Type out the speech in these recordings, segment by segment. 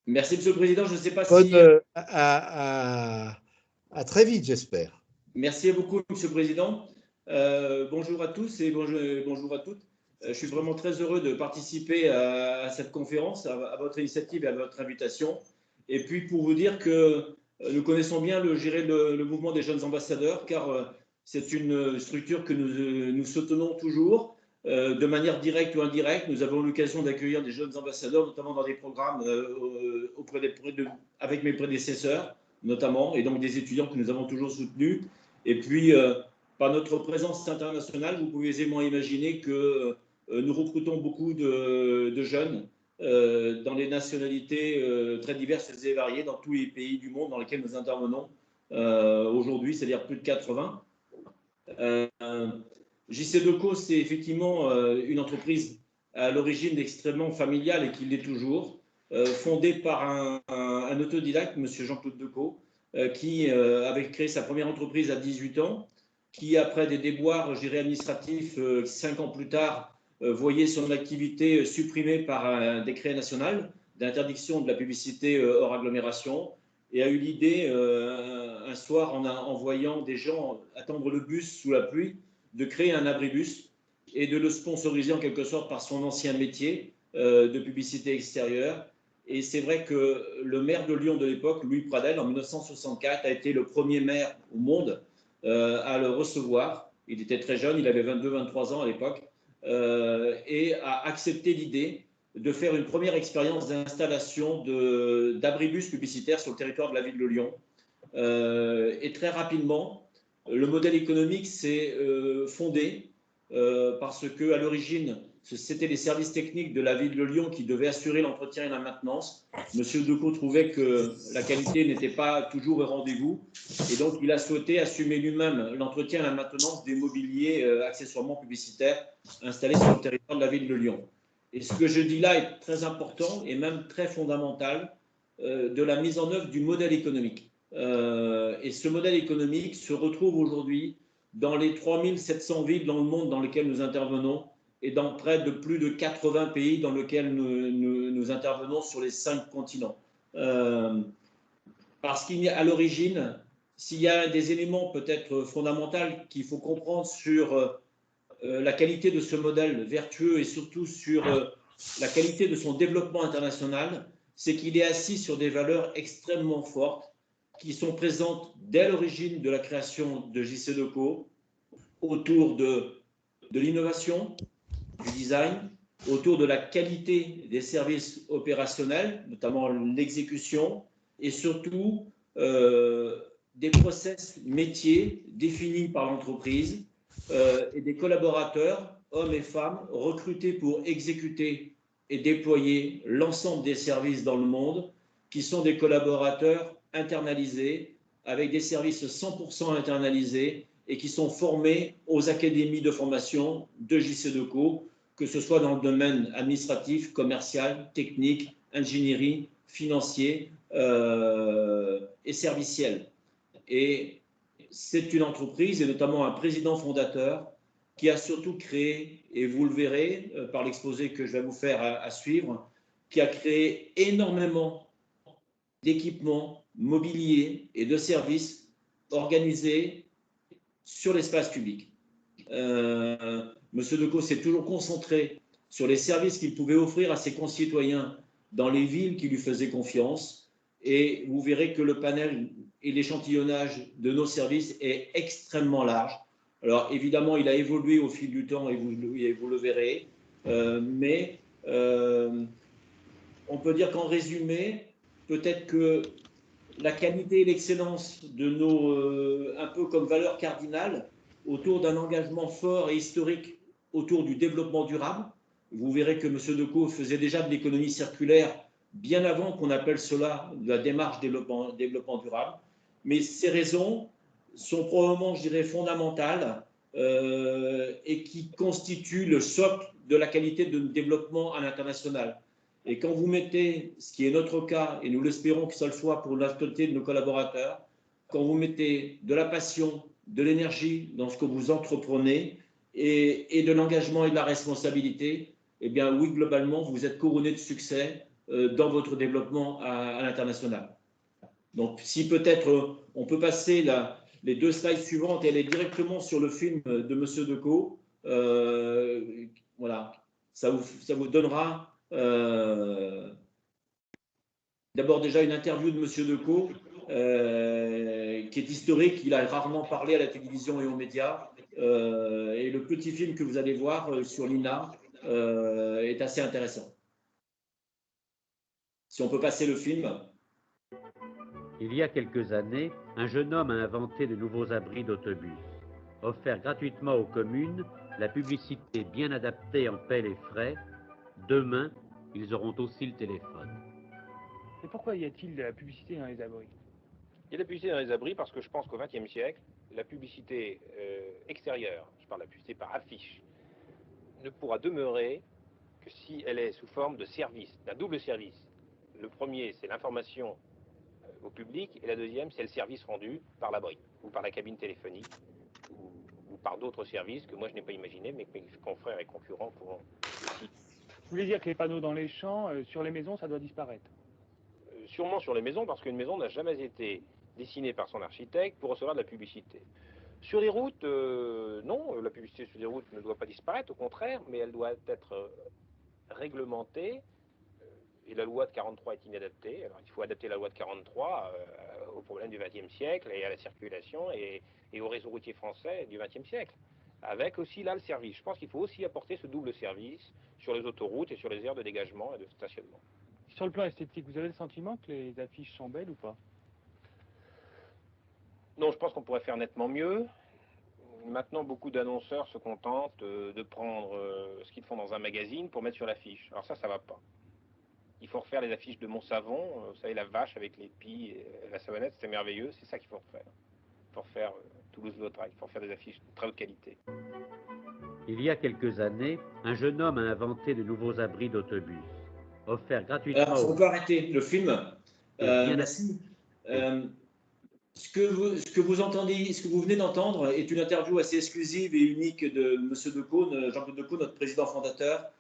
Merci, Monsieur le Président. Je ne sais pas Bonne, si. à très vite, j'espère. Merci beaucoup, Monsieur le Président. Bonjour à tous et bonjour à toutes. Je suis vraiment très heureux de participer à cette conférence, à votre initiative et à votre invitation. Et puis pour vous dire que nous connaissons bien le mouvement des jeunes ambassadeurs, car c'est une structure que nous soutenons toujours, de manière directe ou indirecte. Nous avons l'occasion d'accueillir des jeunes ambassadeurs, notamment dans des programmes avec mes prédécesseurs, notamment, et donc des étudiants que nous avons toujours soutenus. Et puis, par notre présence internationale, vous pouvez aisément imaginer que nous recrutons beaucoup de jeunes dans les nationalités très diverses et variées dans tous les pays du monde dans lesquels nous intervenons aujourd'hui, c'est-à-dire plus de 80. JC Deco, c'est effectivement une entreprise à l'origine extrêmement familiale et qui l'est toujours, fondée par un autodidacte, M. Jean-Claude Decaux, qui avait créé sa première entreprise à 18 ans, qui, après des déboires, je dirais, administratifs, 5 ans plus tard, voyait son activité supprimée par un décret national d'interdiction de la publicité hors agglomération, et a eu l'idée, un soir, en voyant des gens attendre le bus sous la pluie, de créer un abribus et de le sponsoriser en quelque sorte par son ancien métier de publicité extérieure. Et c'est vrai que le maire de Lyon de l'époque, Louis Pradel, en 1964, a été le premier maire au monde à le recevoir. Il était très jeune, il avait 22-23 ans à l'époque, et a accepté l'idée de faire une première expérience d'installation d'abribus publicitaires sur le territoire de la ville de Lyon. Et très rapidement, le modèle économique s'est fondé parce qu'à l'origine, c'était les services techniques de la ville de Lyon qui devaient assurer l'entretien et la maintenance. Monsieur Decaux trouvait que la qualité n'était pas toujours au rendez-vous et donc il a souhaité assumer lui-même l'entretien et la maintenance des mobiliers accessoirement publicitaires installés sur le territoire de la ville de Lyon. Et ce que je dis là est très important et même très fondamental de la mise en œuvre du modèle économique. Et ce modèle économique se retrouve aujourd'hui dans les 3700 villes dans le monde dans lesquelles nous intervenons et dans près de plus de 80 pays dans lesquels nous intervenons sur les 5 continents. Parce qu'il y a à l'origine, s'il y a des éléments peut-être fondamentaux qu'il faut comprendre sur la qualité de ce modèle vertueux et surtout sur la qualité de son développement international, c'est qu'il est assis sur des valeurs extrêmement fortes qui sont présentes dès l'origine de la création de JC Deco, autour de l'innovation, du design, autour de la qualité des services opérationnels, notamment l'exécution, et surtout des process métiers définis par l'entreprise et des collaborateurs, hommes et femmes, recrutés pour exécuter et déployer l'ensemble des services dans le monde, qui sont des collaborateurs internalisés, avec des services 100% internalisés et qui sont formés aux académies de formation de JC Deco, que ce soit dans le domaine administratif, commercial, technique, ingénierie, financier et serviciel. Et c'est une entreprise, et notamment un président fondateur, qui a surtout créé, et vous le verrez par l'exposé que je vais vous faire à suivre, qui a créé énormément d'équipements mobiliers et de services organisés sur l'espace public. Monsieur Decaux s'est toujours concentré sur les services qu'il pouvait offrir à ses concitoyens dans les villes qui lui faisaient confiance. Et vous verrez que le panel et l'échantillonnage de nos services est extrêmement large. Alors évidemment, il a évolué au fil du temps et vous le verrez. Mais on peut dire qu'en résumé, peut-être que la qualité et l'excellence de nos, un peu comme valeur cardinale, autour d'un engagement fort et historique autour du développement durable. Vous verrez que M. Decaux faisait déjà de l'économie circulaire bien avant qu'on appelle cela la démarche développement durable. Mais ces raisons sont probablement, je dirais, fondamentales et qui constituent le socle de la qualité de développement à l'international. Et quand vous mettez, ce qui est notre cas, et nous l'espérons que ce soit pour la totalité de nos collaborateurs, quand vous mettez de la passion, de l'énergie dans ce que vous entreprenez et de l'engagement et de la responsabilité, eh bien oui, globalement, vous êtes couronné de succès dans votre développement à l'international. Donc, si peut-être on peut passer les 2 slides suivantes, elle est directement sur le film de Monsieur Decaux. Voilà, ça vous donnera d'abord déjà une interview de Monsieur Decaux, qui est historique. Il a rarement parlé à la télévision et aux médias. Et le petit film que vous allez voir sur l'INA est assez intéressant. Si on peut passer le film. Il y a quelques années, un jeune homme a inventé de nouveaux abris d'autobus. Offert gratuitement aux communes, la publicité bien adaptée en paie les frais. Demain, ils auront aussi le téléphone. Et pourquoi y a-t-il de la publicité dans les abris? Il y a de la publicité dans les abris parce que je pense qu'au XXe siècle, la publicité extérieure, je parle de la publicité par affiche, ne pourra demeurer que si elle est sous forme de service, d'un double service. Le premier, c'est l'information au public, et la deuxième, c'est le service rendu par l'abri, ou par la cabine téléphonique, ou par d'autres services que moi je n'ai pas imaginé, mais que mes confrères et concurrents pourront aussi. Vous voulez dire que les panneaux dans les champs, sur les maisons, ça doit disparaître? Sûrement sur les maisons, parce qu'une maison n'a jamais été dessinée par son architecte pour recevoir de la publicité. Sur les routes, non, la publicité sur les routes ne doit pas disparaître, au contraire, mais elle doit être réglementée. Et la loi de 43 est inadaptée. Alors il faut adapter la loi de 43 au problème du XXe siècle et à la circulation et au réseau routier français du XXe siècle. Avec aussi là le service. Je pense qu'il faut aussi apporter ce double service sur les autoroutes et sur les aires de dégagement et de stationnement. Sur le plan esthétique, vous avez le sentiment que les affiches sont belles ou pas? Non, je pense qu'on pourrait faire nettement mieux. Maintenant, beaucoup d'annonceurs se contentent de prendre ce qu'ils font dans un magazine pour mettre sur l'affiche. Alors ça va pas. Il faut refaire les affiches de Montsavon, vous savez, la vache avec les pies, et la savonnette, c'est merveilleux, c'est ça qu'il faut refaire. Il faut refaire Toulouse-Lautrec, il faut refaire des affiches de très haute qualité. Il y a quelques années, un jeune homme a inventé de nouveaux abris d'autobus. Offert gratuitement. Alors, on peut arrêter le film. Merci. Ce que vous entendez, ce que vous venez d'entendre est une interview assez exclusive et unique de M. Decaux, Jean-Claude Decaux, notre président fondateur.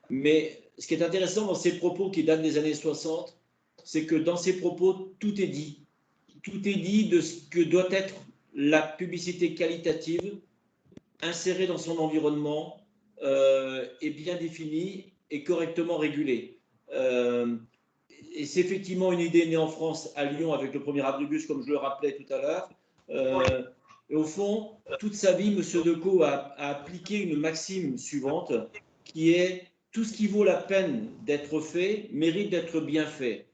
Mais ce qui est intéressant dans ses propos qui datent des années 60, c'est que dans ses propos, tout est dit. Tout est dit de ce que doit être la publicité qualitative, insérée dans son environnement, et bien définie et correctement régulée. Et c'est effectivement une idée née en France, à Lyon, avec le premier abribus, comme je le rappelais tout à l'heure. Et au fond, toute sa vie, M. Decaux a appliqué une maxime suivante, qui est « tout ce qui vaut la peine d'être fait mérite d'être bien fait ».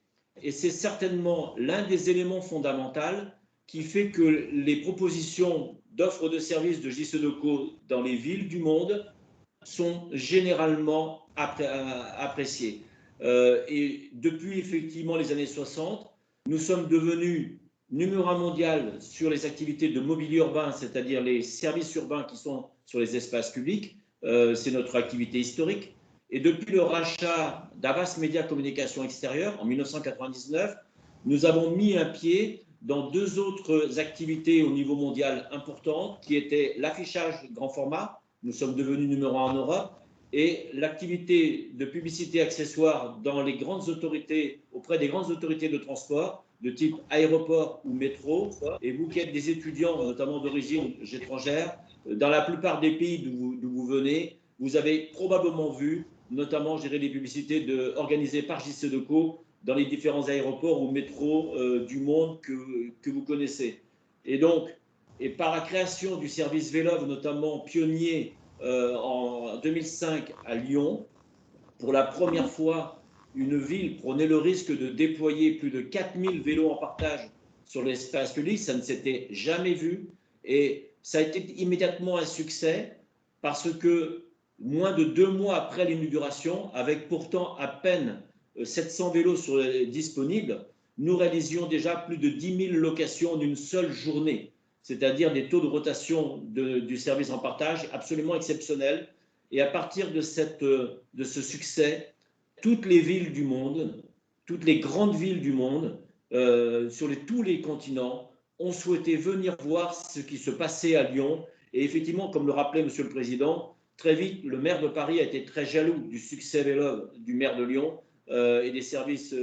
Et c'est certainement l'un des éléments fondamentaux qui fait que les propositions d'offres de services de J.C. Decaux dans les villes du monde sont généralement appréciées. Et depuis effectivement les années 60, nous sommes devenus numéro 1 mondial sur les activités de mobilier urbain, c'est-à-dire les services urbains qui sont sur les espaces publics. C'est notre activité historique. Et depuis le rachat d'Avas Média Communication Extérieure en 1999, nous avons mis un pied dans 2 autres activités au niveau mondial importantes, qui étaient l'affichage grand format, nous sommes devenus numéro 1 en Europe, et l'activité de publicité accessoire dans les grandes autorités, auprès des grandes autorités de transport, de type aéroport ou métro. Et vous qui êtes des étudiants, notamment d'origine étrangère, dans la plupart des pays d'où vous venez, vous avez probablement vu, notamment gérer les publicités organisées par J.C. Decaux dans les différents aéroports ou métros du monde que vous connaissez. Et donc, et par la création du service Vélove, notamment pionnier en 2005 à Lyon, pour la première fois, une ville prenait le risque de déployer plus de 4000 vélos en partage sur l'espace public. Ça ne s'était jamais vu. Et ça a été immédiatement un succès parce que moins de 2 mois après l'inauguration, avec pourtant à peine 700 vélos disponibles, nous réalisions déjà plus de 10 000 locations en une seule journée, c'est-à-dire des taux de rotation du service en partage absolument exceptionnels. Et à partir de ce succès, toutes les villes du monde, toutes les grandes villes du monde, sur tous les continents, ont souhaité venir voir ce qui se passait à Lyon. Et effectivement, comme le rappelait Monsieur le Président, très vite, le maire de Paris a été très jaloux du succès Vélove du maire de Lyon, et des services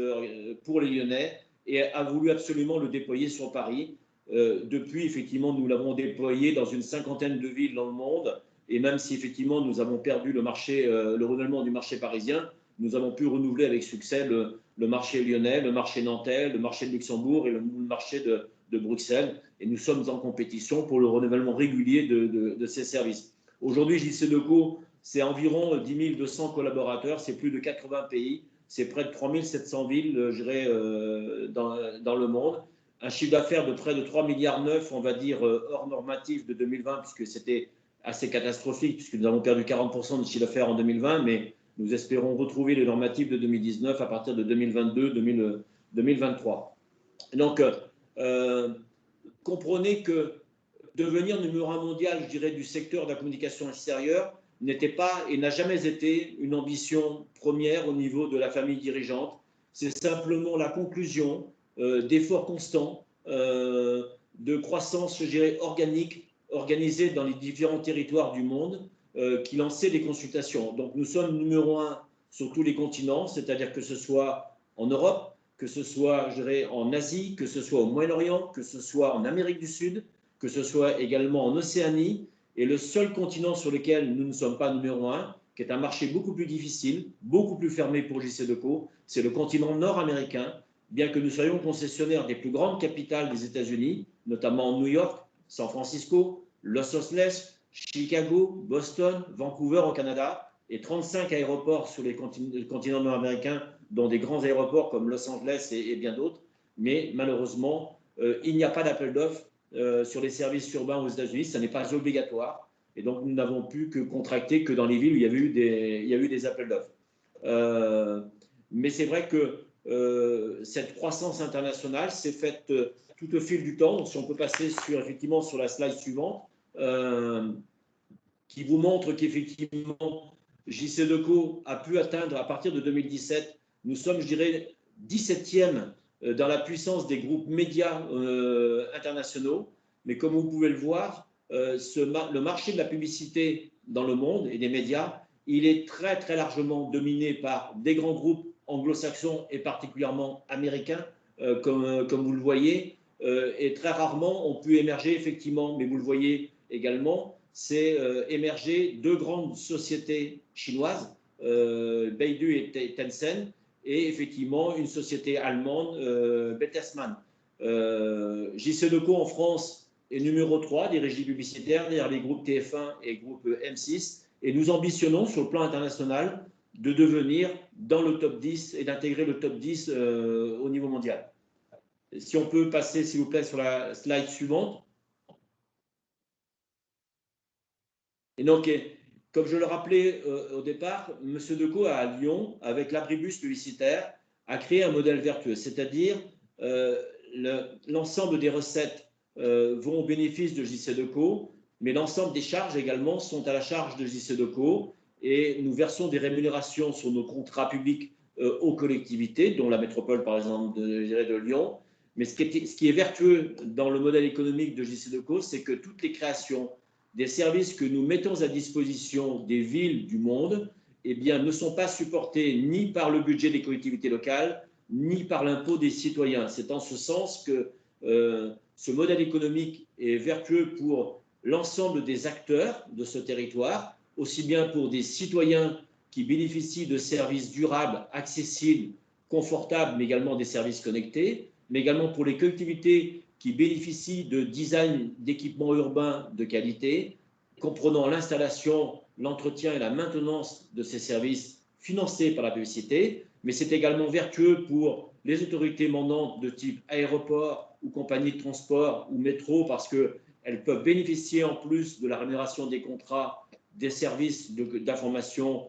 pour les Lyonnais et a voulu absolument le déployer sur Paris. Depuis, effectivement, nous l'avons déployé dans une cinquantaine de villes dans le monde. Et même si, effectivement, nous avons perdu le marché, le renouvellement du marché parisien, nous avons pu renouveler avec succès le marché lyonnais, le marché nantais, le marché de Luxembourg et le marché de Bruxelles. Et nous sommes en compétition pour le renouvellement régulier de ces services. Aujourd'hui, JC Decaux, c'est environ 10 200 collaborateurs, c'est plus de 80 pays, c'est près de 3 700 villes, je dirais, dans le monde. Un chiffre d'affaires de près de 3,9 milliards, on va dire, hors normatif de 2020, puisque c'était assez catastrophique, puisque nous avons perdu 40% de chiffre d'affaires en 2020, mais nous espérons retrouver les normatifs de 2019 à partir de 2022-2023. Donc, comprenez que devenir numéro 1 mondial, je dirais, du secteur de la communication extérieure n'était pas et n'a jamais été une ambition première au niveau de la famille dirigeante. C'est simplement la conclusion d'efforts constants, de croissance, je dirais, organique, organisée dans les différents territoires du monde, qui lançaient des consultations. Donc nous sommes numéro 1 sur tous les continents, c'est-à-dire que ce soit en Europe, que ce soit, je dirais, en Asie, que ce soit au Moyen-Orient, que ce soit en Amérique du Sud, que ce soit également en Océanie. Et le seul continent sur lequel nous ne sommes pas numéro 1, qui est un marché beaucoup plus difficile, beaucoup plus fermé pour JC Decaux, c'est le continent nord-américain, bien que nous soyons concessionnaires des plus grandes capitales des États-Unis, notamment New York, San Francisco, Los Angeles, Chicago, Boston, Vancouver au Canada, et 35 aéroports sur le continent nord-américain, dont des grands aéroports comme Los Angeles et bien d'autres. Mais malheureusement, il n'y a pas d'appel d'offres sur les services urbains aux États-Unis, ça n'est pas obligatoire. Et donc, nous n'avons pu que contracter que dans les villes où il y a eu des appels d'offres. Mais c'est vrai que cette croissance internationale s'est faite tout au fil du temps. Donc, si on peut passer effectivement sur la slide suivante, qui vous montre qu'effectivement, JC Decaux a pu atteindre, à partir de 2017, nous sommes, je dirais, 17e dans la puissance des groupes médias internationaux. Mais comme vous pouvez le voir, le marché de la publicité dans le monde et des médias, il est très, très largement dominé par des grands groupes anglo-saxons et particulièrement américains, comme vous le voyez. Et très rarement, on peut émerger, effectivement, mais vous le voyez également, c'est émerger deux grandes sociétés chinoises, Baidu et Tencent, et effectivement une société allemande, Bertelsmann. JC Decaux en France est numéro 3 des régies publicitaires derrière les groupes TF1 et groupe M6, et nous ambitionnons sur le plan international de devenir dans le top 10 et d'intégrer le top 10 au niveau mondial. Si on peut passer, s'il vous plaît, sur la slide suivante. Et donc, comme je le rappelais au départ, M. Decaux à Lyon, avec l'abribus publicitaire, a créé un modèle vertueux, c'est-à-dire l'ensemble des recettes vont au bénéfice de JC Decaux, mais l'ensemble des charges également sont à la charge de JC Decaux, et nous versons des rémunérations sur nos contrats publics aux collectivités, dont la métropole par exemple de Lyon. Mais ce qui est vertueux dans le modèle économique de JC Decaux, c'est que toutes les créations des services que nous mettons à disposition des villes du monde, eh bien, ne sont pas supportés ni par le budget des collectivités locales, ni par l'impôt des citoyens. C'est en ce sens que ce modèle économique est vertueux pour l'ensemble des acteurs de ce territoire, aussi bien pour des citoyens qui bénéficient de services durables, accessibles, confortables, mais également des services connectés, mais également pour les collectivités qui bénéficient de design d'équipements urbains de qualité, comprenant l'installation, l'entretien et la maintenance de ces services financés par la publicité, mais c'est également vertueux pour les autorités mandantes de type aéroport ou compagnie de transport ou métro, parce qu'elles peuvent bénéficier en plus de la rémunération des contrats des services d'information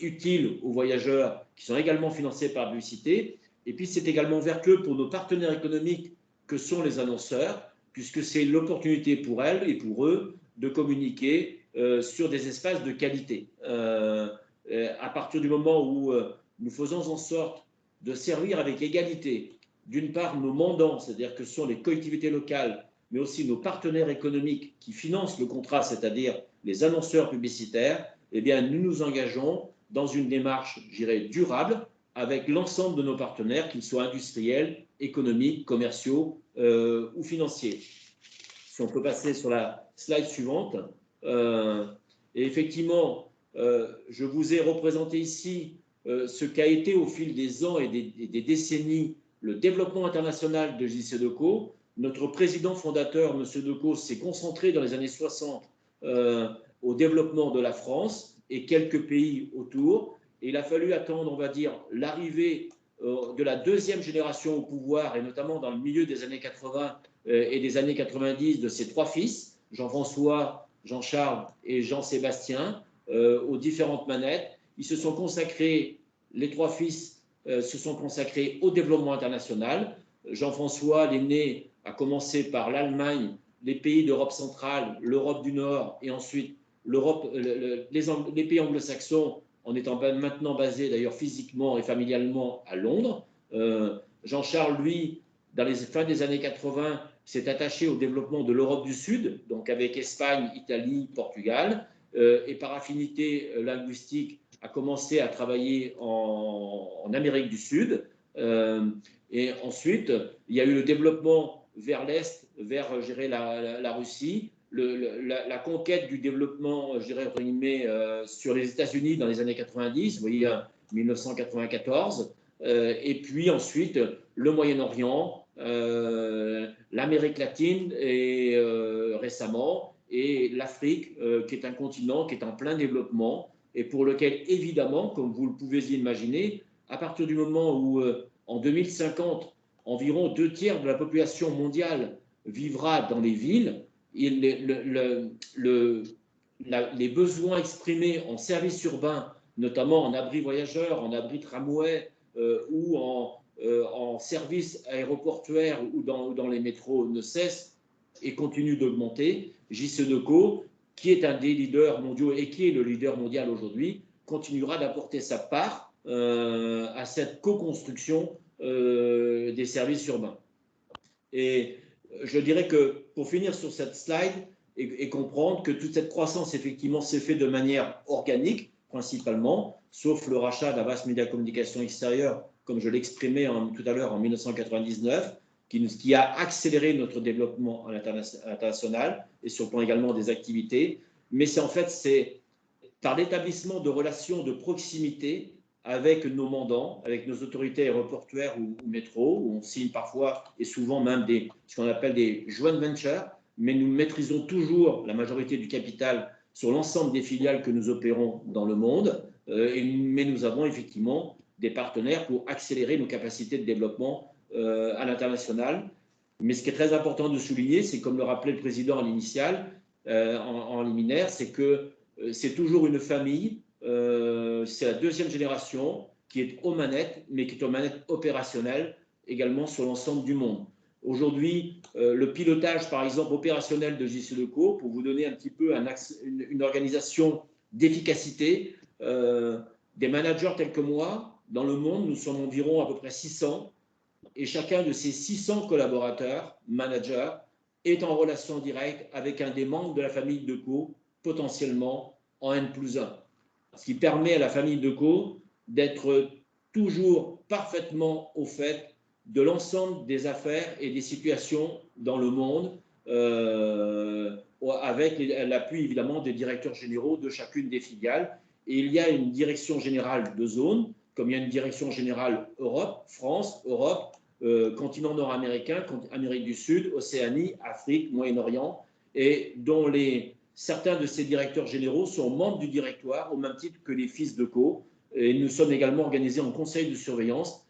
utiles aux voyageurs qui sont également financés par la publicité. Et puis c'est également vertueux pour nos partenaires économiques que sont les annonceurs, puisque c'est l'opportunité pour elles et pour eux de communiquer sur des espaces de qualité. À partir du moment où nous faisons en sorte de servir avec égalité, d'une part, nos mandants, c'est-à-dire que ce sont les collectivités locales, mais aussi nos partenaires économiques qui financent le contrat, c'est-à-dire les annonceurs publicitaires, eh bien, nous nous engageons dans une démarche, je dirais, durable, avec l'ensemble de nos partenaires, qu'ils soient industriels, économiques, commerciaux ou financiers. Si on peut passer sur la slide suivante. Et effectivement, je vous ai représenté ici ce qu'a été au fil des ans et des décennies le développement international de JC Decaux. Notre président fondateur, M. Decaux, s'est concentré dans les années 60 au développement de la France et quelques pays autour. Et il a fallu attendre, on va dire, l'arrivée de la deuxième génération au pouvoir, et notamment dans le milieu des années 80 et des années 90, de ses trois fils, Jean-François, Jean-Charles et Jean-Sébastien, aux différentes manettes. Ils se sont consacrés, les trois fils se sont consacrés au développement international. Jean-François, l'aîné, a commencé par l'Allemagne, les pays d'Europe centrale, l'Europe du Nord et ensuite les pays anglo-saxons, en étant maintenant basé d'ailleurs physiquement et familialement à Londres. Jean-Charles, lui, dans les fins des années 80, s'est attaché au développement de l'Europe du Sud, donc avec Espagne, Italie, Portugal, et par affinité linguistique, a commencé à travailler en Amérique du Sud. Et ensuite, il y a eu le développement vers l'Est, vers la Russie, la conquête du développement, je dirais, sur les États-Unis dans les années 90, vous voyez, 1994, et puis ensuite le Moyen-Orient, l'Amérique latine et récemment, et l'Afrique, qui est un continent qui est en plein développement et pour lequel, évidemment, comme vous le pouvez imaginer, à partir du moment où, en 2050, environ 2/3 de la population mondiale vivra dans les villes, les besoins exprimés en services urbains, notamment en abris voyageurs, en abris tramway ou en services aéroportuaires ou dans les métros, ne cessent et continuent d'augmenter. JC Decaux, qui est un des leaders mondiaux et qui est le leader mondial aujourd'hui, continuera d'apporter sa part à cette co-construction des services urbains. Et je dirais que, pour finir sur cette slide et comprendre que toute cette croissance, effectivement, s'est faite de manière organique, principalement, sauf le rachat d'Avas Media Communication Extérieure, comme je l'exprimais tout à l'heure en 1999, qui a accéléré notre développement à l'international et sur le plan également des activités. Mais c'est par l'établissement de relations de proximité avec nos mandants, avec nos autorités aéroportuaires ou métro, où on signe parfois et souvent même ce qu'on appelle des joint ventures, mais nous maîtrisons toujours la majorité du capital sur l'ensemble des filiales que nous opérons dans le monde, mais nous avons effectivement des partenaires pour accélérer nos capacités de développement à l'international. Mais ce qui est très important de souligner, c'est comme le rappelait le président à l'initial, en liminaire, c'est que c'est toujours une famille, c'est la deuxième génération qui est aux manettes, mais qui est aux manettes opérationnelles également sur l'ensemble du monde. Aujourd'hui, le pilotage, par exemple, opérationnel de JC Decaux, pour vous donner un petit peu une organisation d'efficacité, des managers tels que moi, dans le monde, nous sommes environ à peu près 600, et chacun de ces 600 collaborateurs, managers, est en relation directe avec un des membres de la famille Decaux, potentiellement en N+1. Ce qui permet à la famille Decaux d'être toujours parfaitement au fait de l'ensemble des affaires et des situations dans le monde, avec l'appui évidemment des directeurs généraux de chacune des filiales. Et il y a une direction générale de zone, comme il y a une direction générale Europe, France, Europe, continent nord-américain, Amérique du Sud, Océanie, Afrique, Moyen-Orient, et dont certains de ces directeurs généraux sont membres du directoire au même titre que les fils Decaux. Et nous sommes également organisés en conseil de surveillance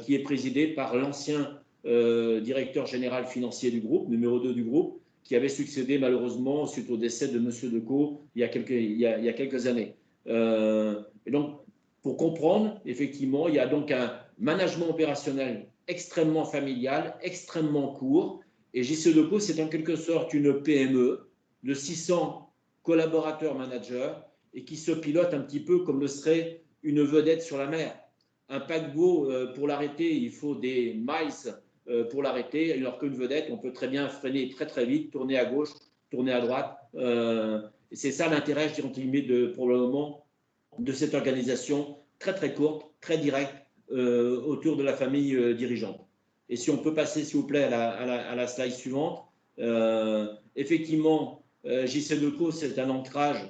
qui est présidé par l'ancien directeur général financier du groupe, numéro 2 du groupe, qui avait succédé malheureusement suite au décès de M. Decaux il y a quelques années. Et donc, pour comprendre, effectivement, il y a donc un management opérationnel extrêmement familial, extrêmement court. Et JC Decaux, c'est en quelque sorte une PME de 600 collaborateurs managers et qui se pilote un petit peu comme le serait une vedette sur la mer. Un paquebot, pour l'arrêter, il faut des miles pour l'arrêter, alors qu'une vedette, on peut très bien freiner très très vite, tourner à gauche, tourner à droite. Et c'est ça l'intérêt, je dirais, probablement, de cette organisation très très courte, très directe, autour de la famille dirigeante. Et si on peut passer, s'il vous plaît, à la slide suivante. Effectivement, JC Decaux, c'est un ancrage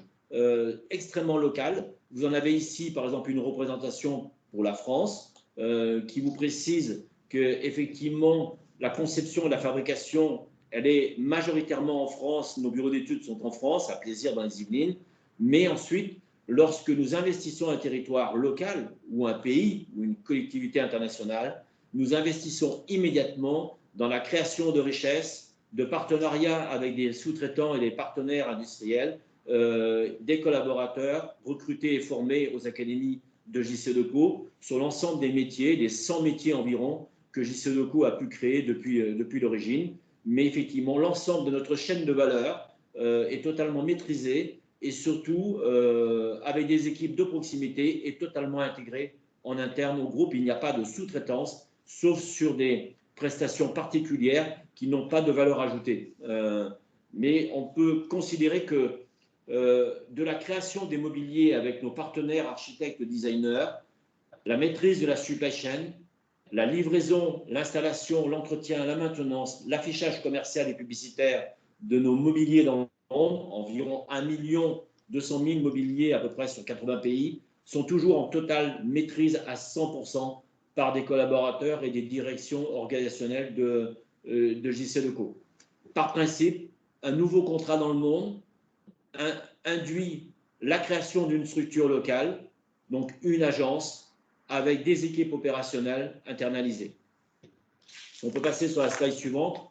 extrêmement local. Vous en avez ici, par exemple, une représentation pour la France qui vous précise qu'effectivement, la conception et la fabrication, elle est majoritairement en France. Nos bureaux d'études sont en France, à Plaisir dans les Yvelines. Mais ensuite, lorsque nous investissons un territoire local ou un pays ou une collectivité internationale, nous investissons immédiatement dans la création de richesses, de partenariats avec des sous-traitants et des partenaires industriels, des collaborateurs recrutés et formés aux académies de JC Decaux sur l'ensemble des métiers, des 100 métiers environ que JC Decaux a pu créer depuis l'origine. Mais effectivement, l'ensemble de notre chaîne de valeur est totalement maîtrisée et surtout avec des équipes de proximité et totalement intégrées en interne au groupe. Il n'y a pas de sous-traitance, sauf sur des prestations particulières qui n'ont pas de valeur ajoutée. Mais on peut considérer que de la création des mobiliers avec nos partenaires architectes designers, la maîtrise de la supply chain, la livraison, l'installation, l'entretien, la maintenance, l'affichage commercial et publicitaire de nos mobiliers dans le monde, environ 1 200 000 mobiliers à peu près sur 80 pays, sont toujours en totale maîtrise à 100% par des collaborateurs et des directions organisationnelles de JC Decaux. Par principe, un nouveau contrat dans le monde induit la création d'une structure locale, donc une agence avec des équipes opérationnelles internalisées. On peut passer sur la slide suivante,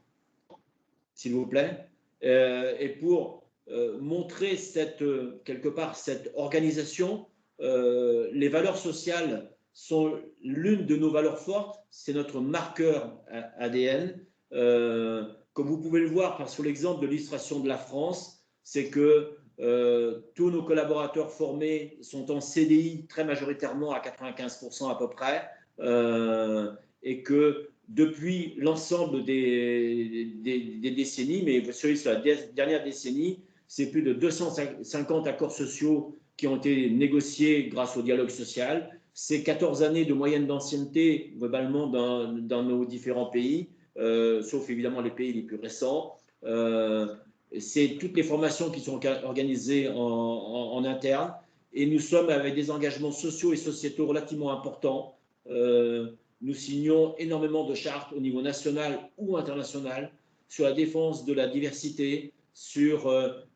s'il vous plaît. Et pour montrer quelque part cette organisation, les valeurs sociales sont l'une de nos valeurs fortes, c'est notre marqueur ADN. Comme vous pouvez le voir sur l'exemple de l'illustration de la France, c'est que tous nos collaborateurs formés sont en CDI très majoritairement à 95% à peu près, et que depuis l'ensemble des décennies, mais sur la dernière décennie, c'est plus de 250 accords sociaux qui ont été négociés grâce au dialogue social. C'est 14 années de moyenne d'ancienneté globalement dans nos différents pays, sauf évidemment les pays les plus récents. C'est toutes les formations qui sont organisées en interne et nous sommes avec des engagements sociaux et sociétaux relativement importants. Nous signons énormément de chartes au niveau national ou international sur la défense de la diversité, sur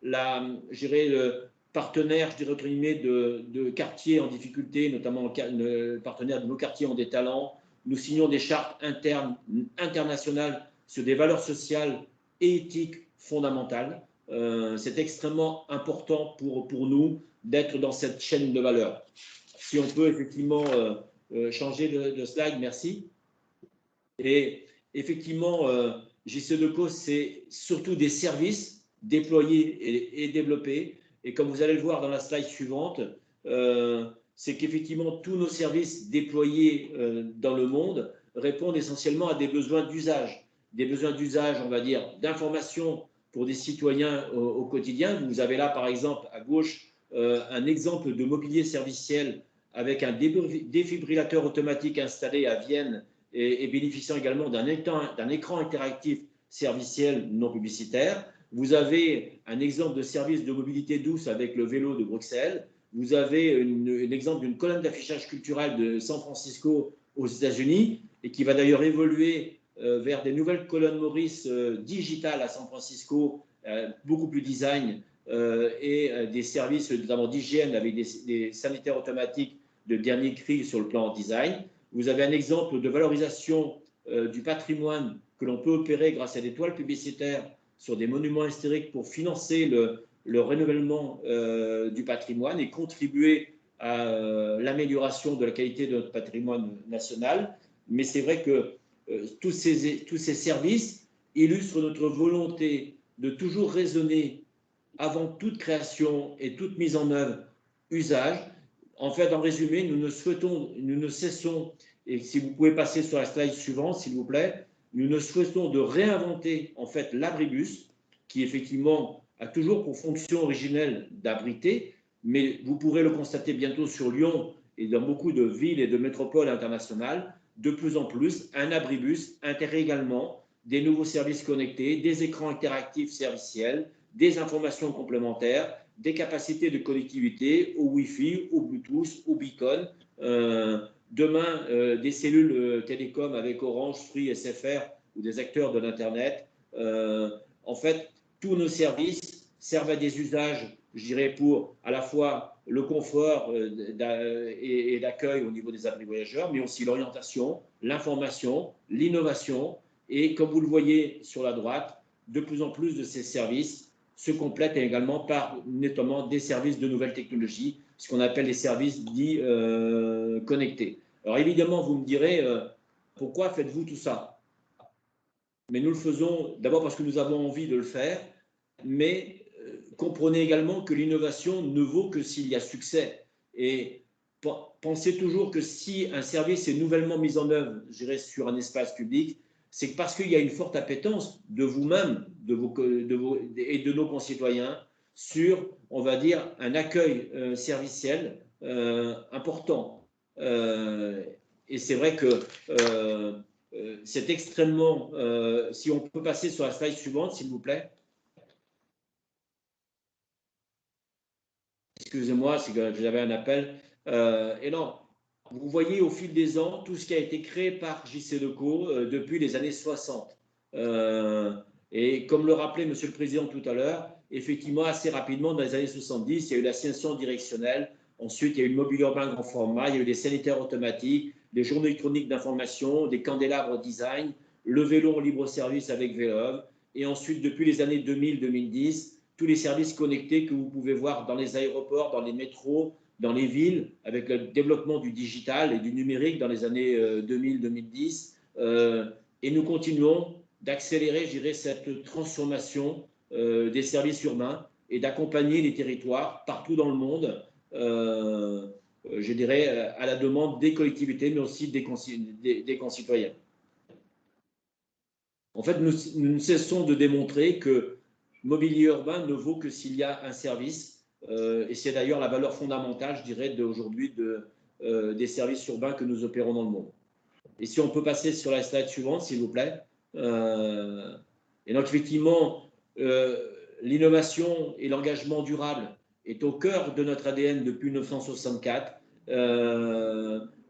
le partenaire, de quartiers en difficulté, notamment le partenaire de nos quartiers ont des talents. Nous signons des chartes internes, internationales sur des valeurs sociales et éthiques fondamentales. C'est extrêmement important pour nous d'être dans cette chaîne de valeurs. Si on peut effectivement changer de slide, merci. Et effectivement, JC Decaux, c'est surtout des services déployés et développés. Et comme vous allez le voir dans la slide suivante, c'est qu'effectivement, tous nos services déployés dans le monde répondent essentiellement à des besoins d'usage. Des besoins d'usage, on va dire, d'information pour des citoyens au quotidien. Vous avez là, par exemple, à gauche, un exemple de mobilier serviciel avec un défibrillateur automatique installé à Vienne et bénéficiant également d'un écran interactif serviciel non publicitaire. Vous avez un exemple de service de mobilité douce avec le vélo de Bruxelles. Vous avez un exemple d'une colonne d'affichage culturel de San Francisco aux États-Unis et qui va d'ailleurs évoluer vers des nouvelles colonnes Maurice digitales à San Francisco, beaucoup plus design et des services notamment d'hygiène avec des sanitaires automatiques de dernier cri sur le plan design. Vous avez un exemple de valorisation du patrimoine que l'on peut opérer grâce à des toiles publicitaires sur des monuments historiques pour financer le renouvellement du patrimoine et contribuer à l'amélioration de la qualité de notre patrimoine national. Mais c'est vrai que tous ces services illustrent notre volonté de toujours raisonner avant toute création et toute mise en œuvre usage. En fait, en résumé, nous ne cessons, et si vous pouvez passer sur la slide suivante, s'il vous plaît, nous ne souhaitons de réinventer en fait l'abribus, qui effectivement a toujours pour fonction originelle d'abriter, mais vous pourrez le constater bientôt sur Lyon et dans beaucoup de villes et de métropoles internationales, de plus en plus, un abribus intègre également des nouveaux services connectés, des écrans interactifs serviciels, des informations complémentaires, des capacités de connectivité au Wi-Fi, au Bluetooth, au beacon. Demain, des cellules télécom avec Orange, Free, SFR ou des acteurs de l'Internet. En fait, tous nos services servent à des usages, je dirais, pour à la fois le confort et l'accueil au niveau des abris voyageurs, mais aussi l'orientation, l'information, l'innovation. Et comme vous le voyez sur la droite, de plus en plus de ces services se complètent également par notamment des services de nouvelles technologies, ce qu'on appelle les services dits connectés. Alors évidemment, vous me direz, pourquoi faites-vous tout ça? Mais nous le faisons d'abord parce que nous avons envie de le faire, mais comprenez également que l'innovation ne vaut que s'il y a succès. Et pensez toujours que si un service est nouvellement mis en œuvre, je dirais, sur un espace public, c'est parce qu'il y a une forte appétence de vous-même et de nos concitoyens sur, on va dire, un accueil serviciel important. Et c'est vrai que c'est extrêmement… si on peut passer sur la slide suivante, s'il vous plaît. Excusez-moi, c'est que j'avais un appel. Et non, vous voyez au fil des ans tout ce qui a été créé par JCDecaux depuis les années 60. Et comme le rappelait Monsieur le Président tout à l'heure, effectivement, assez rapidement, dans les années 70, il y a eu l'assignation directionnelle. Ensuite, il y a eu le mobilier urbain grand format, il y a eu les sanitaires automatiques, les journaux électroniques d'information, des candélabres design, le vélo en libre service avec Vélove. Et ensuite, depuis les années 2000-2010, tous les services connectés que vous pouvez voir dans les aéroports, dans les métros, dans les villes, avec le développement du digital et du numérique dans les années 2000-2010. Et nous continuons d'accélérer, je dirais, cette transformation des services urbains et d'accompagner les territoires partout dans le monde, je dirais, à la demande des collectivités, mais aussi des concitoyens. En fait, nous ne cessons de démontrer que mobilier urbain ne vaut que s'il y a un service, et c'est d'ailleurs la valeur fondamentale, je dirais, d'aujourd'hui des services urbains que nous opérons dans le monde. Et si on peut passer sur la slide suivante, s'il vous plaît. Et donc, effectivement, l'innovation et l'engagement durable est au cœur de notre ADN depuis 1964,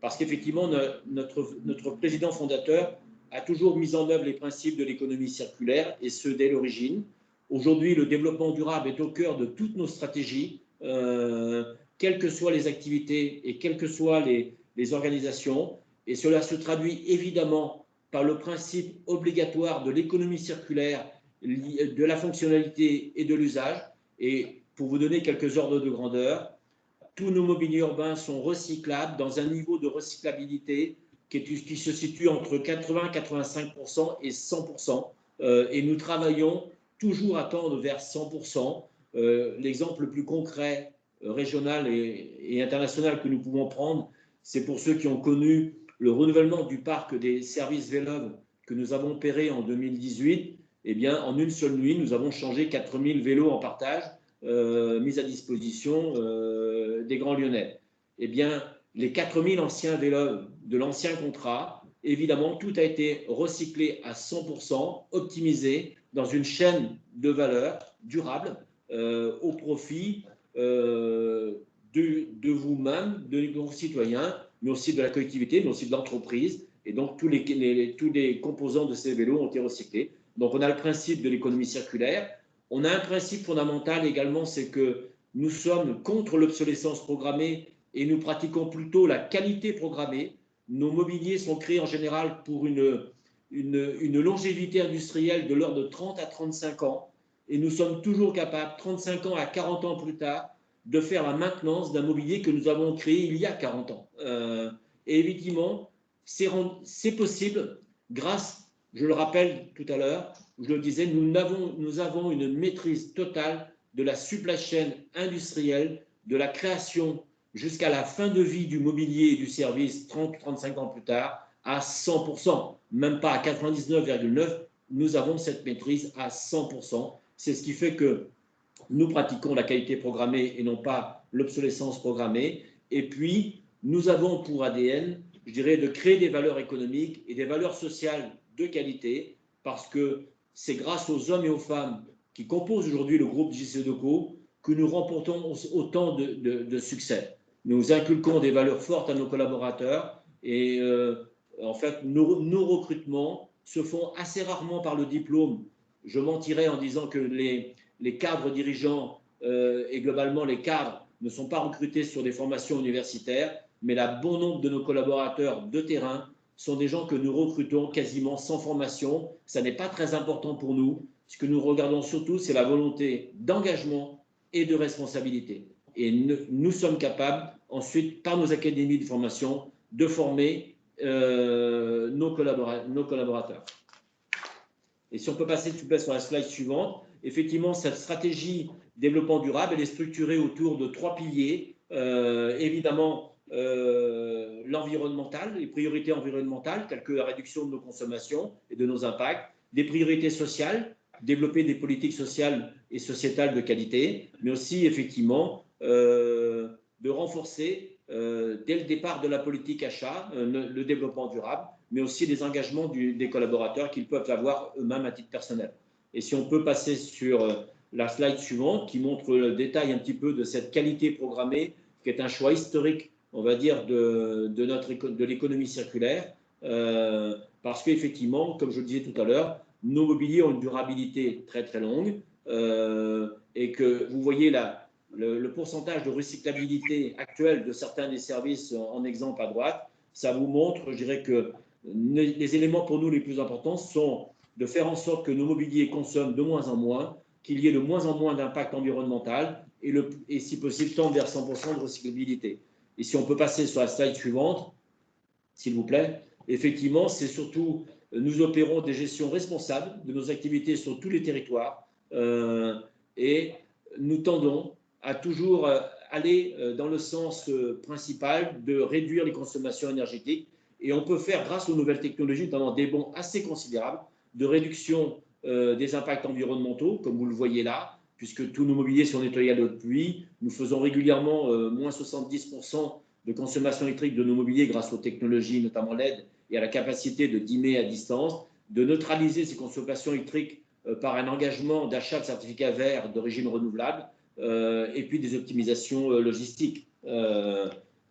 parce qu'effectivement, notre président fondateur a toujours mis en œuvre les principes de l'économie circulaire, et ce, dès l'origine. Aujourd'hui, le développement durable est au cœur de toutes nos stratégies, quelles que soient les activités et quelles que soient les organisations. Et cela se traduit évidemment par le principe obligatoire de l'économie circulaire, de la fonctionnalité et de l'usage. Et pour vous donner quelques ordres de grandeur, tous nos mobiliers urbains sont recyclables dans un niveau de recyclabilité qui se situe entre 80, 85% et 100%. Et nous travaillons toujours à tendre vers 100%. L'exemple le plus concret, régional et international que nous pouvons prendre, c'est pour ceux qui ont connu le renouvellement du parc des services Vélove que nous avons opéré en 2018. Eh bien, en une seule nuit, nous avons changé 4000 vélos en partage mis à disposition des Grands Lyonnais. Eh bien, les 4000 anciens Vélove de l'ancien contrat, évidemment, tout a été recyclé à 100%, optimisé dans une chaîne de valeur durable au profit de vous-même, de nos citoyens, mais aussi de la collectivité, mais aussi de l'entreprise. Et donc, tous les composants de ces vélos ont été recyclés. Donc, on a le principe de l'économie circulaire. On a un principe fondamental également, c'est que nous sommes contre l'obsolescence programmée et nous pratiquons plutôt la qualité programmée. Nos mobiliers sont créés en général pour une longévité industrielle de l'ordre de 30 à 35 ans. Et nous sommes toujours capables, 35 ans à 40 ans plus tard, de faire la maintenance d'un mobilier que nous avons créé il y a 40 ans. Et évidemment, c'est possible grâce, je le rappelle tout à l'heure, je le disais, nous avons une maîtrise totale de la supply chain industrielle, de la création jusqu'à la fin de vie du mobilier et du service 30-35 ans plus tard à 100%, même pas à 99,9%, nous avons cette maîtrise à 100%. C'est ce qui fait que nous pratiquons la qualité programmée et non pas l'obsolescence programmée. Et puis, nous avons pour ADN, je dirais, de créer des valeurs économiques et des valeurs sociales de qualité, parce que c'est grâce aux hommes et aux femmes qui composent aujourd'hui le groupe JCDecaux que nous remportons autant de succès. Nous inculquons des valeurs fortes à nos collaborateurs et en fait, nos recrutements se font assez rarement par le diplôme. Je mentirais en disant que les cadres dirigeants et globalement les cadres ne sont pas recrutés sur des formations universitaires, mais le bon nombre de nos collaborateurs de terrain sont des gens que nous recrutons quasiment sans formation. Ça n'est pas très important pour nous. Ce que nous regardons surtout, c'est la volonté d'engagement et de responsabilité. Et nous sommes capables, ensuite, par nos académies de formation, de former nos collaborateurs. Et si on peut passer, s'il vous plaît, sur la slide suivante, effectivement, cette stratégie développement durable, elle est structurée autour de 3 piliers. Évidemment, l'environnemental, les priorités environnementales, telles que la réduction de nos consommations et de nos impacts, des priorités sociales, développer des politiques sociales et sociétales de qualité, mais aussi, effectivement, de renforcer, dès le départ de la politique achat, le développement durable, mais aussi les engagements des collaborateurs qu'ils peuvent avoir eux-mêmes à titre personnel. Et si on peut passer sur la slide suivante, qui montre le détail un petit peu de cette qualité programmée, qui est un choix historique, on va dire, de l'économie circulaire, parce qu'effectivement, comme je le disais tout à l'heure, nos mobiliers ont une durabilité très très longue, et que vous voyez là, le pourcentage de recyclabilité actuel de certains des services en exemple à droite, ça vous montre, je dirais que les éléments pour nous les plus importants sont de faire en sorte que nos mobiliers consomment de moins en moins, qu'il y ait de moins en moins d'impact environnemental et si possible tendre vers 100% de recyclabilité. Et si on peut passer sur la slide suivante, s'il vous plaît, effectivement, c'est surtout, nous opérons des gestions responsables de nos activités sur tous les territoires et nous tendons à toujours aller dans le sens principal de réduire les consommations énergétiques. Et on peut faire, grâce aux nouvelles technologies, notamment des bonds assez considérables de réduction des impacts environnementaux, comme vous le voyez là, puisque tous nos mobiliers sont nettoyés à l'eau de pluie. Nous faisons régulièrement moins 70% de consommation électrique de nos mobiliers grâce aux technologies, notamment LED, et à la capacité de dimmer à distance, de neutraliser ces consommations électriques par un engagement d'achat de certificats verts d'origine renouvelable, et puis des optimisations logistiques.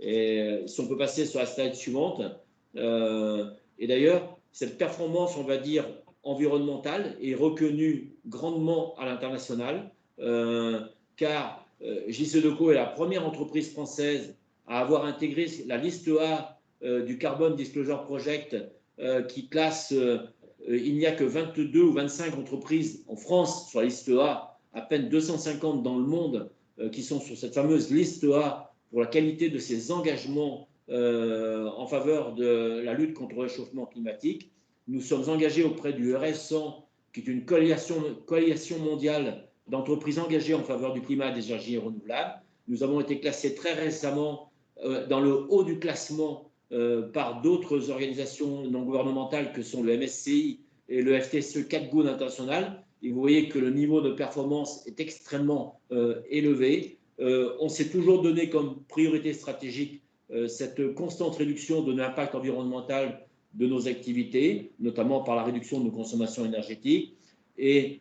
Et si on peut passer sur la slide suivante, et d'ailleurs, cette performance, on va dire, environnementale est reconnue grandement à l'international, car JCDecaux est la première entreprise française à avoir intégré la liste A du Carbon Disclosure Project, qui classe, il n'y a que 22 ou 25 entreprises en France sur la liste A, à peine 250 dans le monde qui sont sur cette fameuse liste A pour la qualité de ses engagements en faveur de la lutte contre le réchauffement climatique. Nous sommes engagés auprès du RS100, qui est une coalition mondiale d'entreprises engagées en faveur du climat et des énergies renouvelables. Nous avons été classés très récemment dans le haut du classement par d'autres organisations non gouvernementales que sont le MSCI et le FTSE 4Good International. Et vous voyez que le niveau de performance est extrêmement élevé. On s'est toujours donné comme priorité stratégique cette constante réduction de l'impact environnemental de nos activités, notamment par la réduction de nos consommations énergétiques. Et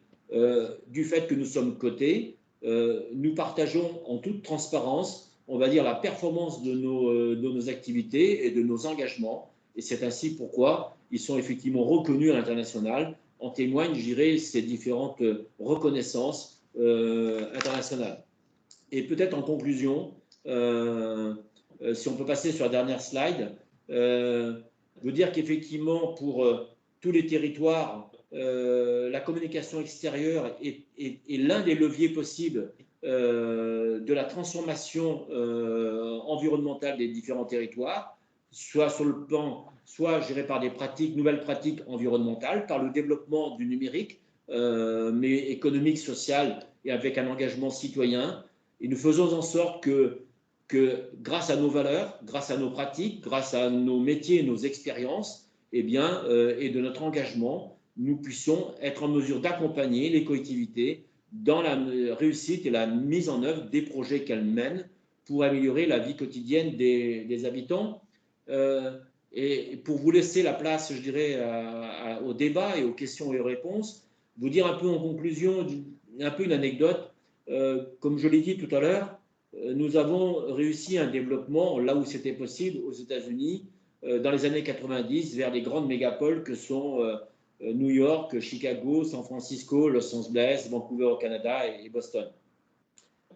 du fait que nous sommes cotés, nous partageons en toute transparence, on va dire, la performance de nos activités et de nos engagements. Et c'est ainsi pourquoi ils sont effectivement reconnus à l'international. En témoignent, je dirais, ces différentes reconnaissances internationales. Et peut-être en conclusion, si on peut passer sur la dernière slide, vous dire qu'effectivement, pour tous les territoires, la communication extérieure est l'un des leviers possibles de la transformation environnementale des différents territoires, soit sur le plan, soit géré par des pratiques, nouvelles pratiques environnementales, par le développement du numérique, mais économique, social et avec un engagement citoyen. Et nous faisons en sorte que grâce à nos valeurs, grâce à nos pratiques, grâce à nos métiers et nos expériences, eh bien, et de notre engagement, nous puissions être en mesure d'accompagner les collectivités dans la réussite et la mise en œuvre des projets qu'elles mènent pour améliorer la vie quotidienne des habitants. Et pour vous laisser la place, je dirais, au débat et aux questions et aux réponses, vous dire un peu en conclusion, un peu une anecdote. Comme je l'ai dit tout à l'heure, nous avons réussi un développement là où c'était possible aux États-Unis dans les années 90 vers les grandes mégapoles que sont New York, Chicago, San Francisco, Los Angeles, Vancouver au Canada et Boston.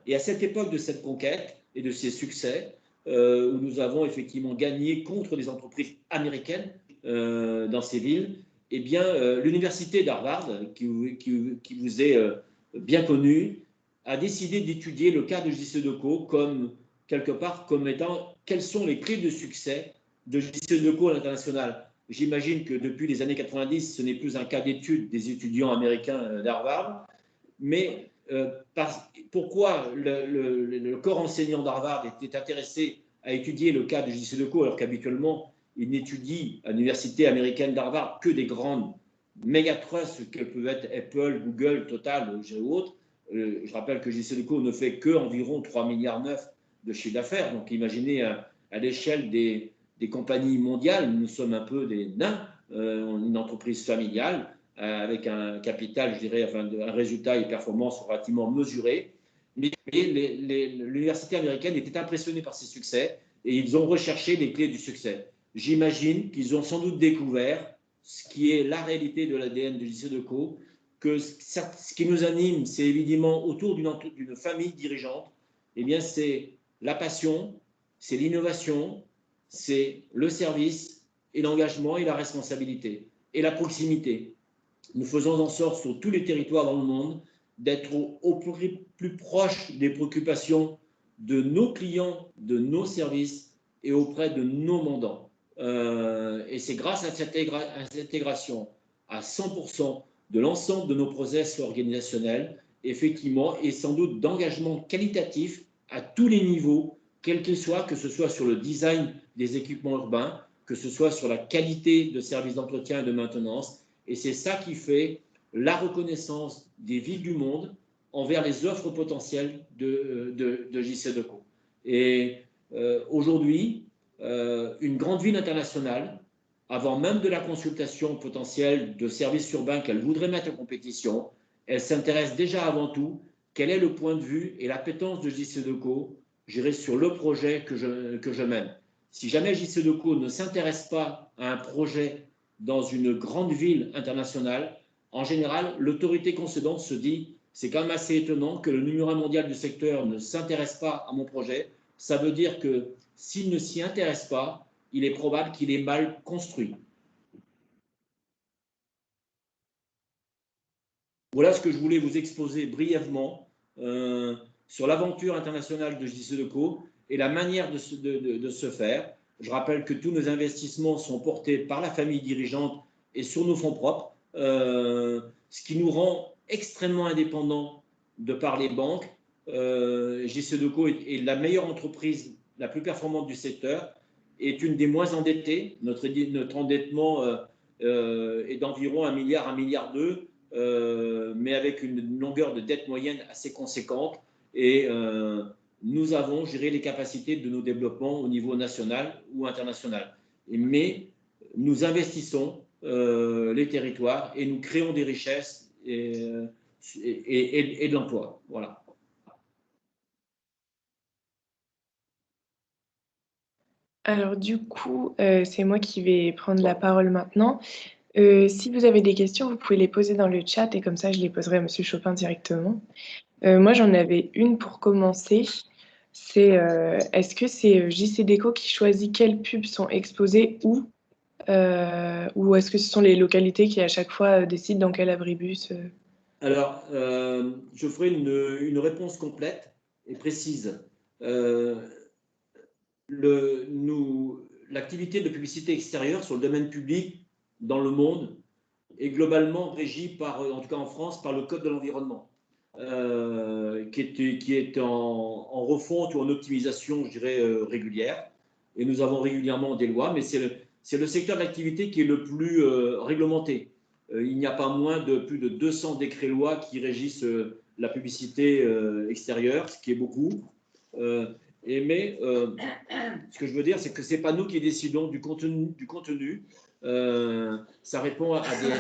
Et à cette époque de cette conquête et de ces succès, où nous avons effectivement gagné contre les entreprises américaines dans ces villes, eh bien, l'université d'Harvard, qui vous est bien connue, a décidé d'étudier le cas de JC Decaux comme, quelque part, comme étant quelles sont les clés de succès de JC Decaux à l'international. J'imagine que depuis les années 90, ce n'est plus un cas d'étude des étudiants américains d'Harvard, mais pourquoi le corps enseignant d'Harvard était intéressé à étudier le cas de JC Decaux alors qu'habituellement, il n'étudie à l'université américaine d'Harvard que des grandes méga-trusts que peuvent être Apple, Google, Total ou autres. Je rappelle que JC Decaux ne fait qu'environ 3,9 milliards de chiffre d'affaires. Donc imaginez à l'échelle des compagnies mondiales, nous sommes un peu des nains, une entreprise familiale avec un capital, je dirais, enfin, un résultat et performance relativement mesurés. Mais l'université américaine était impressionnée par ces succès et ils ont recherché les clés du succès. J'imagine qu'ils ont sans doute découvert ce qui est la réalité de l'ADN de JC Decaux, que ce qui nous anime, c'est évidemment autour d'une famille dirigeante, eh bien c'est la passion, c'est l'innovation, c'est le service et l'engagement et la responsabilité et la proximité. Nous faisons en sorte sur tous les territoires dans le monde d'être au plus proche des préoccupations de nos clients, de nos services et auprès de nos mandants. Et c'est grâce à cette intégration à 100% de l'ensemble de nos process organisationnels, effectivement, et sans doute d'engagement qualitatif à tous les niveaux, quels qu'ils soient, que ce soit sur le design des équipements urbains, que ce soit sur la qualité de services d'entretien et de maintenance. Et c'est ça qui fait la reconnaissance des villes du monde envers les offres potentielles de JC Decaux. Et aujourd'hui, une grande ville internationale, avant même de la consultation potentielle de services urbains qu'elle voudrait mettre en compétition, elle s'intéresse déjà avant tout quel est le point de vue et l'appétence de JC Decaux, j'irai sur le projet que je mène. Si jamais JC Decaux ne s'intéresse pas à un projet dans une grande ville internationale, en général, l'autorité concédante se dit c'est quand même assez étonnant que le numéro 1 mondial du secteur ne s'intéresse pas à mon projet. Ça veut dire que s'il ne s'y intéresse pas, il est probable qu'il est mal construit. Voilà ce que je voulais vous exposer brièvement sur l'aventure internationale de JC Decaux et la manière de se faire. Je rappelle que tous nos investissements sont portés par la famille dirigeante et sur nos fonds propres, ce qui nous rend extrêmement indépendants de par les banques. JC Decaux est la meilleure entreprise, la plus performante du secteur, est une des moins endettées. Notre endettement est d'environ 1 milliard, 1,2 milliard, mais avec une longueur de dette moyenne assez conséquente. Et nous avons géré les capacités de nos développements au niveau national ou international. Mais nous investissons les territoires et nous créons des richesses et de l'emploi. Voilà. Alors du coup, c'est moi qui vais prendre la parole maintenant. Si vous avez des questions, vous pouvez les poser dans le chat et comme ça, je les poserai à Monsieur Chopin directement. Moi, j'en avais une pour commencer. C'est est-ce que c'est JC Decaux qui choisit quelles pubs sont exposées où ou est-ce que ce sont les localités qui à chaque fois décident dans quel abribus Alors, je ferai une réponse complète et précise. L'activité de publicité extérieure sur le domaine public dans le monde est globalement régie par, en tout cas en France, par le Code de l'environnement, qui est en refonte ou en optimisation, je dirais, régulière. Et nous avons régulièrement des lois, mais c'est le secteur d'activité qui est le plus réglementé. Il n'y a pas moins de plus de 200 décrets-lois qui régissent la publicité extérieure, ce qui est beaucoup. Mais ce que je veux dire, c'est que ce n'est pas nous qui décidons du contenu. Ça répond à des...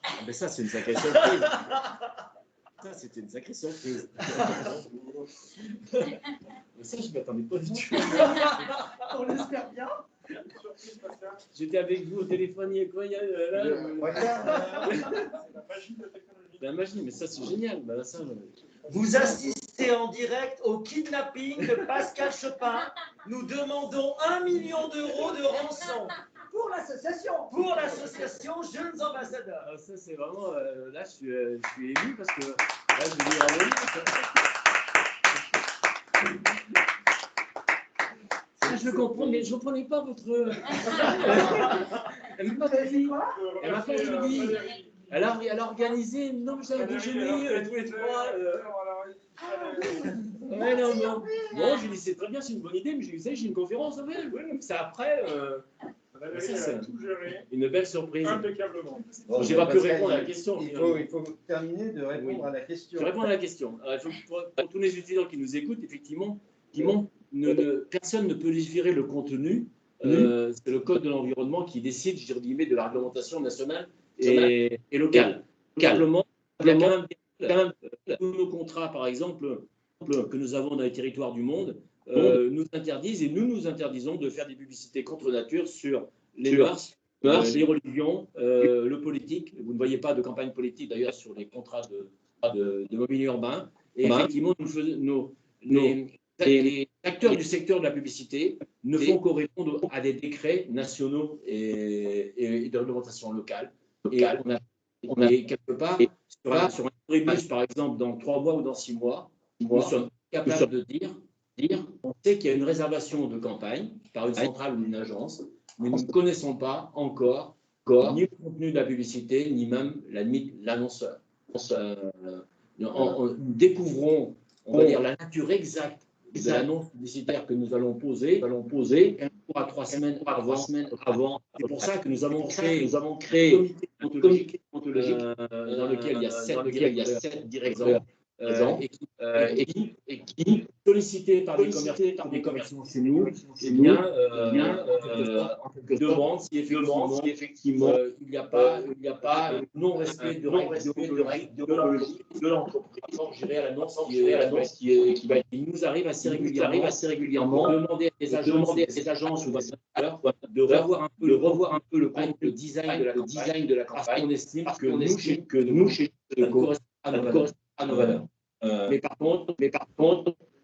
Ah, mais ça, c'est une sacrée surprise. Ça, c'était une sacrée surprise. Mais ça, je ne m'attendais pas du tout. On l'espère bien. J'étais avec vous au téléphone il y a quoi, la magie, mais ça, c'est génial. Bah, ça, Vous assistez en direct au kidnapping de Pascal Chopin. Nous demandons 1 million d'euros de rançon pour l'association Jeunes Ambassadeurs. Ah, ça, c'est vraiment... là, je suis ému parce que là, je vais dire à je comprends, mais je ne comprenais pas votre... Elle m'a pas dit. Elle m'a pas dit. Elle a organisé, non, mais j'avais déjeuné tous les trois. Ouais, non. Bon, je lui ai dit, c'est très bien, c'est une bonne idée, mais je lui ai dit, j'ai une conférence, ouais, c'est après. C'est une belle surprise. Impeccablement. Bon, j'ai pas pu répondre à la question. Il faut terminer de répondre à la question. Je réponds à la question. Alors, pour tous les étudiants qui nous écoutent, effectivement, personne ne peut légiférer le contenu. C'est le Code de l'environnement qui décide, je dirais, de la réglementation nationale et locale. Simplement, il y a quand même tous nos contrats, par exemple, que nous avons dans les territoires du monde, nous interdisent et nous interdisons de faire des publicités contre nature sur les mœurs, les religions, le politique. Vous ne voyez pas de campagne politique d'ailleurs sur les contrats de mobilier urbain. Et effectivement, les acteurs du secteur de la publicité ne font qu'au répondre à des décrets nationaux et de réglementation locale. Et on a quelque part, sur un rébus, par exemple, dans 3 mois ou dans 6 mois, nous sommes capables de dire on sait qu'il y a une réservation de campagne par une centrale ou une agence, mais nous ne connaissons pas encore ni le contenu de la publicité, ni même l'annonceur. Nous découvrons, on va dire, la nature exacte de l'annonce publicitaire que nous allons poser 1 à 3 semaines avant. C'est pour ça que nous avons créé un comité ontologique dans lequel il y a 7 directeurs et qui, sollicités par des commerçants chez nous, demandent si effectivement il n'y a pas non-respect de règles de l'entreprise. Gérer à l'annonce qui va. Il nous arrive assez régulièrement de demander à des agences ou des secteurs de revoir un peu le design de la campagne. On estime que nous, chez nous, correspond à nos valeurs. Mais par contre,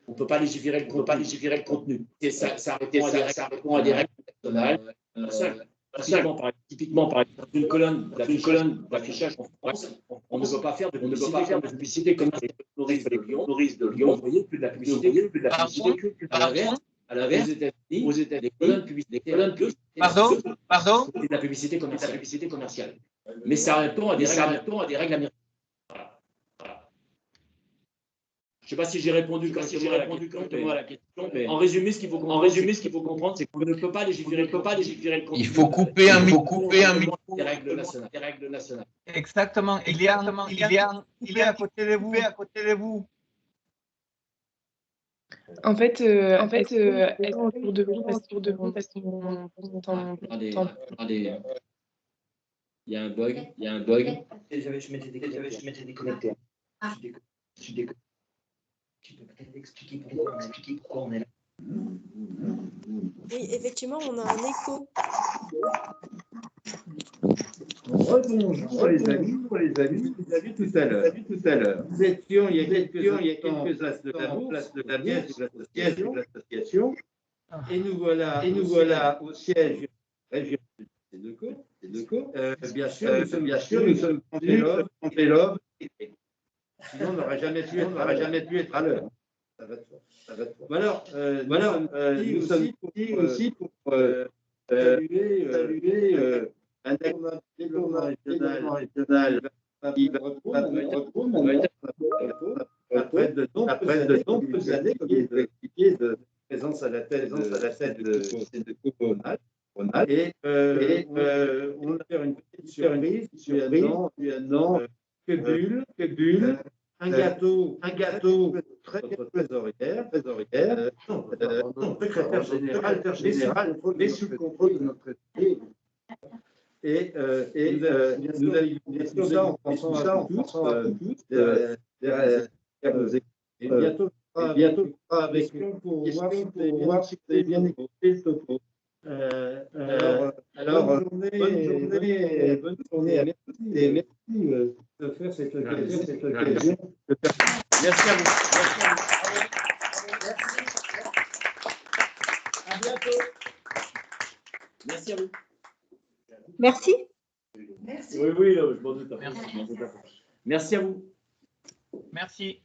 on ne peut pas légiférer le contenu. Et ça répond à des règles nationales. Typiquement, par exemple, une colonne d'affichage en France, on ne peut pas faire de publicité comme Maurice de Lyon. Vous voyez, plus de la publicité. À l'inverse, aux États-Unis, les colonnes publicitaires. Pardon C'est de la publicité commerciale. Mais ça répond à des règles américaines. Je ne sais pas si j'ai répondu correctement à la question, mais en résumé, ce qu'il faut comprendre, c'est qu'on ne peut pas légiférer le contenu. Il faut couper un micro. Des règles nationales. Exactement. Il y a à côté de vous. En fait, est-ce qu'on tour de vous parce qu'on Attendez. Il y a un bug. Je m'étais déconnecté. Je suis déconnecté. Tu peux peut-être expliquer pourquoi on est là. Oui, effectivement, on a un écho. Rebonjour les amis, vous avez vu tout à l'heure. Nous étions il y a quelques instants en place de la pièce de l'association et nous voilà au siège régional des locaux. Bien sûr, nous sommes trompés l'homme. Sinon, on n'aurait jamais pu être à l'heure. Ça va de soi. Alors, nous sommes aussi pour saluer un développement régional qui va reprendre après de nombreuses années, comme il l'a expliqué, de présence à la tête de Coronal. Et on va faire une petite surprise, lui annonce que Bulle un gâteau très trésorière, secrétaire général, mais sous le contrôle de notre président. Et nous avions tout ça en pensant à tous, et bientôt avec pour voir si vous avez bien écouté le topo. Alors, bonne journée à tous et merci de faire cette occasion. Merci à vous. Merci à vous. Merci. À bientôt. Merci à vous. Merci. Merci. Oui, je m'en doute. Merci à vous. Merci.